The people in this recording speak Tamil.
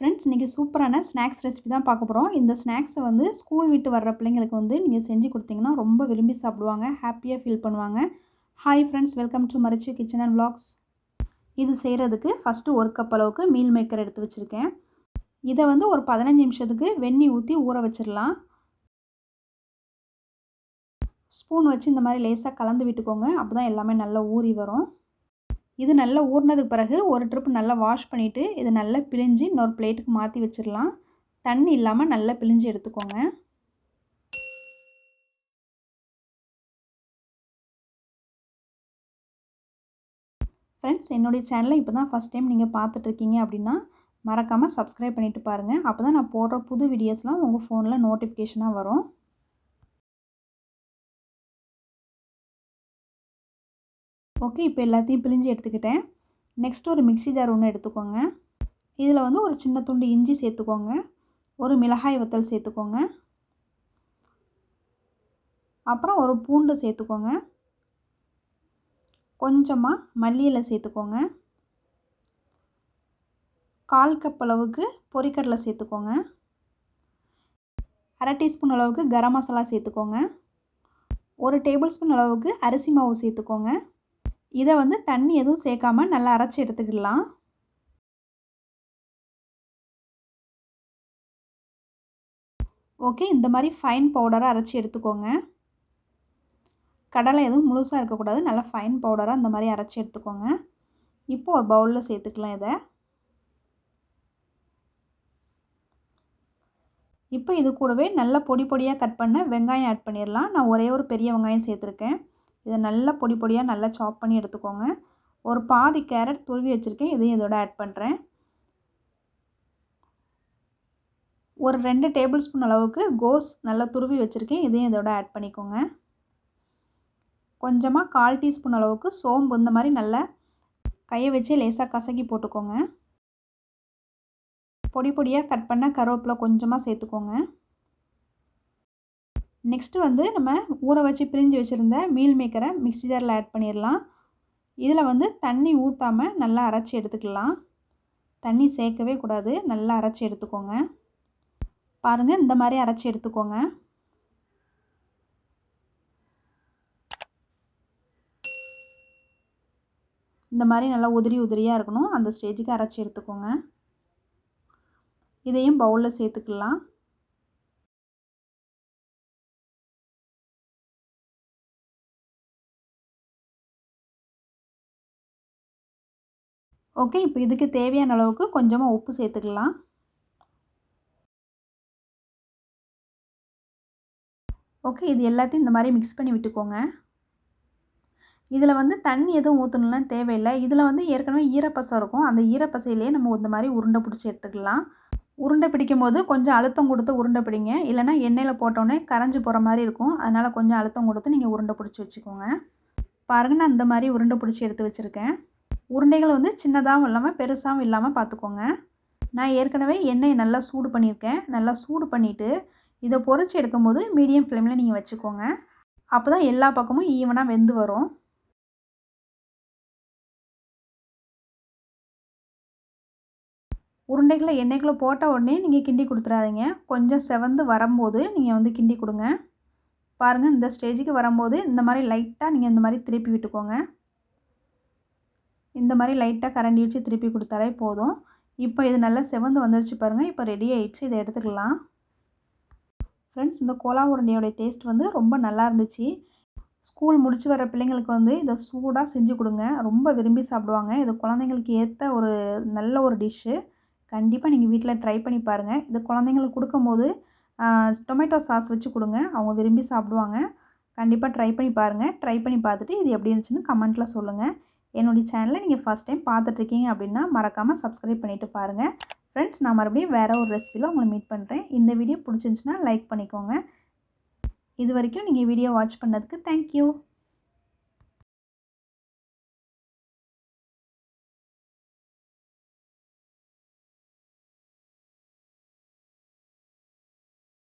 ஃப்ரெண்ட்ஸ், இன்றைக்கி சூப்பரான ஸ்நாக்ஸ் ரெசிபி தான் பார்க்க போகிறோம். இந்த ஸ்நாக்ஸை வந்து ஸ்கூல் விட்டு வர்ற பிள்ளைங்களுக்கு வந்து நீங்கள் செஞ்சு கொடுத்தீங்கன்னா ரொம்ப விரும்பி சாப்பிடுவாங்க, ஹாப்பியாக ஃபீல் பண்ணுவாங்க. Hi friends, welcome to Marichu kitchen and vlogs. இது செய்கிறதுக்கு ஃபஸ்ட்டு 1 கப் அளவுக்கு மீல் மேக்கர் எடுத்து வச்சுருக்கேன். இதை வந்து ஒரு 15 நிமிஷத்துக்கு வெந்நீர் ஊற்றி ஊற வச்சிடலாம். ஸ்பூன் வச்சு இந்த மாதிரி லேசாக கலந்து விட்டுக்கோங்க, அப்போ தான் எல்லாமே நல்லா ஊறி வரும். இது நல்லா ஊறினதுக்கு பிறகு ஒரு ட்ரிப் நல்லா வாஷ் பண்ணிவிட்டு இதை நல்லா பிழிஞ்சு இன்னொரு பிளேட்டுக்கு மாற்றி வச்சிடலாம். தண்ணி இல்லாமல் நல்லா பிழிஞ்சு எடுத்துக்கோங்க. ஃப்ரெண்ட்ஸ், என்னுடைய சேனலை இப்போ தான் ஃபஸ்ட் டைம் நீங்கள் பார்த்துட்ருக்கீங்க அப்படின்னா மறக்காமல் சப்ஸ்கிரைப் பண்ணிவிட்டு பாருங்கள். அப்போ தான் நான் போடுற புது வீடியோஸ்லாம் உங்கள் ஃபோனில் நோட்டிஃபிகேஷனாக வரும். ஓகே, இப்போ எல்லாத்தையும் பிழிஞ்சு எடுத்துக்கிட்டேன். நெக்ஸ்ட் ஒரு மிக்ஸி ஜார் ஒன்று எடுத்துக்கோங்க. இதில் வந்து ஒரு சின்ன துண்டு இஞ்சி சேர்த்துக்கோங்க, ஒரு மிளகாய் வத்தல் சேர்த்துக்கோங்க, அப்புறம் ஒரு பூண்டு சேர்த்துக்கோங்க, கொஞ்சமாக மல்லி இலை சேர்த்துக்கோங்க, 1/4 கப் அளவுக்கு பொரிக்கடலை சேர்த்துக்கோங்க, 1/2 டீஸ்பூன் அளவுக்கு கரம் மசாலா சேர்த்துக்கோங்க, 1 டேபிள் ஸ்பூன் அளவுக்கு அரிசி மாவு சேர்த்துக்கோங்க. இதை வந்து தண்ணி எதுவும் சேர்க்காமல் நல்லா அரைச்சி எடுத்துக்கிடலாம். ஓகே, இந்த மாதிரி ஃபைன் பவுடராக அரைச்சி எடுத்துக்கோங்க. கடலை எதுவும் முழுசாக இருக்கக்கூடாது, நல்லா ஃபைன் பவுடராக இந்த மாதிரி அரைச்சி எடுத்துக்கோங்க. இப்போ ஒரு பவுலில் சேர்த்துக்கலாம் இதை. இப்போ இது கூடவே நல்லா பொடி பொடியாக கட் பண்ண வெங்காயம் ஆட் பண்ணிடலாம். நான் ஒரே ஒரு பெரிய வெங்காயம் சேர்த்துருக்கேன். இதை நல்லா பொடி பொடியாக நல்லா சாப் பண்ணி எடுத்துக்கோங்க. ஒரு பாதி கேரட் துருவி வச்சுருக்கேன், இதையும் இதோட ஆட் பண்ணுறேன். ஒரு 2 டேபிள் ஸ்பூன் அளவுக்கு கோஸ் நல்லா துருவி வச்சுருக்கேன், இதையும் இதோட ஆட் பண்ணிக்கோங்க. கொஞ்சமாக 1/4 டீஸ்பூன் அளவுக்கு சோம்பு இந்த மாதிரி நல்லா கையை வச்சு லேசாக கசக்கி போட்டுக்கோங்க. பொடி பொடியாக கட் பண்ண கருவேப்பிலை கொஞ்சமாக சேர்த்துக்கோங்க. நெக்ஸ்ட்டு வந்து நம்ம ஊற வச்சு பிழிஞ்சு வச்சுருந்த மீல் மேக்கரை மிக்ஸி ஜாரில் ஆட் பண்ணிடலாம். இதில் வந்து தண்ணி ஊற்றாமல் நல்லா அரைச்சி எடுத்துக்கலாம். தண்ணி சேர்க்கவே கூடாது, நல்லா அரைச்சி எடுத்துக்கோங்க. பாருங்கள், இந்த மாதிரி அரைச்சி எடுத்துக்கோங்க. இந்த மாதிரி நல்லா உதிரி உதிரியாக இருக்கணும், அந்த ஸ்டேஜுக்கு அரைச்சி எடுத்துக்கோங்க. இதையும் பவுலில் சேர்த்துக்கலாம். ஓகே, இப்போ இதுக்கு தேவையான அளவுக்கு கொஞ்சமாக உப்பு சேர்த்துக்கலாம். ஓகே, இது எல்லாத்தையும் இந்த மாதிரி மிக்ஸ் பண்ணி விட்டுக்கோங்க. இதில் வந்து தண்ணி எதுவும் ஊற்றணும்லாம் தேவையில்லை. இதில் வந்து ஏற்கனவே ஈரப்பசை இருக்கும், அந்த ஈரப்பசையிலே நம்ம இந்த மாதிரி உருண்டை பிடிச்சி எடுத்துக்கலாம். உருண்டை பிடிக்கும் போது கொஞ்சம் அழுத்தம் கொடுத்து உருண்டை பிடிங்க, இல்லைனா எண்ணெயில் போட்டோன்னே கரைஞ்சி போகிற மாதிரி இருக்கும். அதனால் கொஞ்சம் அழுத்தம் கொடுத்து நீங்கள் உருண்டை பிடிச்சி வச்சுக்கோங்க. பாருங்கள், நான் இந்த மாதிரி உருண்டை பிடிச்சி எடுத்து வச்சுருக்கேன். உருண்டைகள் வந்து சின்னதாகவும் இல்லாமல் பெருசாகவும் இல்லாமல் பார்த்துக்கோங்க. நான் ஏற்கனவே எண்ணெயை நல்லா சூடு பண்ணியிருக்கேன். நல்லா சூடு பண்ணிவிட்டு இதை பொரிச்சு எடுக்கும்போது மீடியம் ஃப்ளேமில் நீங்கள் வச்சுக்கோங்க. அப்போ தான் எல்லா பக்கமும் ஈவனாக வெந்து வரும். உருண்டைகளை எண்ணெய்க்குள்ளே போட்ட உடனே நீங்கள் கிண்டி கொடுத்துடாதீங்க. கொஞ்சம் செவந்து வரும்போது நீங்கள் வந்து கிண்டி கொடுங்க. பாருங்கள், இந்த ஸ்டேஜுக்கு வரும்போது இந்த மாதிரி லைட்டாக நீங்கள் இந்த மாதிரி திருப்பி விட்டுக்கோங்க. இந்த மாதிரி லைட்டாக கரண்டி வச்சு திருப்பி கொடுத்தாலே போதும். இப்போ இது நல்லா செவந்து வந்துருச்சு பாருங்கள். இப்போ ரெடி ஆகிடுச்சு, இதை எடுத்துக்கலாம். ஃப்ரெண்ட்ஸ், இந்த கோலா உருண்டையோடைய டேஸ்ட் வந்து ரொம்ப நல்லா இருந்துச்சு. ஸ்கூல் முடிச்சு வர பிள்ளைங்களுக்கு வந்து இதை சூடாக செஞ்சு கொடுங்க, ரொம்ப விரும்பி சாப்பிடுவாங்க. இது குழந்தைங்களுக்கு ஏற்ற ஒரு நல்ல ஒரு டிஷ்ஷு. கண்டிப்பாக நீங்கள் வீட்டில் ட்ரை பண்ணி பாருங்கள். இது குழந்தைங்களுக்கு கொடுக்கும்போது டொமேட்டோ சாஸ் வச்சு கொடுங்க, அவங்க விரும்பி சாப்பிடுவாங்க. கண்டிப்பாக ட்ரை பண்ணி பாருங்கள். ட்ரை பண்ணி பார்த்துட்டு இது எப்படி இருந்துச்சுன்னு கமெண்ட்டில் சொல்லுங்கள். என்னுடைய சேனலை நீங்கள் ஃபஸ்ட் டைம் பார்த்துட்ருக்கீங்க அப்படின்னா மறக்காமல் சப்ஸ்கிரைப் பண்ணிவிட்டு பாருங்கள். ஃப்ரெண்ட்ஸ், நான் மறுபடியும் வேறு ஒரு ரெசிபியில் உங்களை மீட் பண்ணுறேன். இந்த வீடியோ பிடிச்சிருந்துச்சுன்னா லைக் பண்ணிக்கோங்க. இது வரைக்கும் நீங்கள் வீடியோ வாட்ச் பண்ணதுக்கு தேங்க்யூ.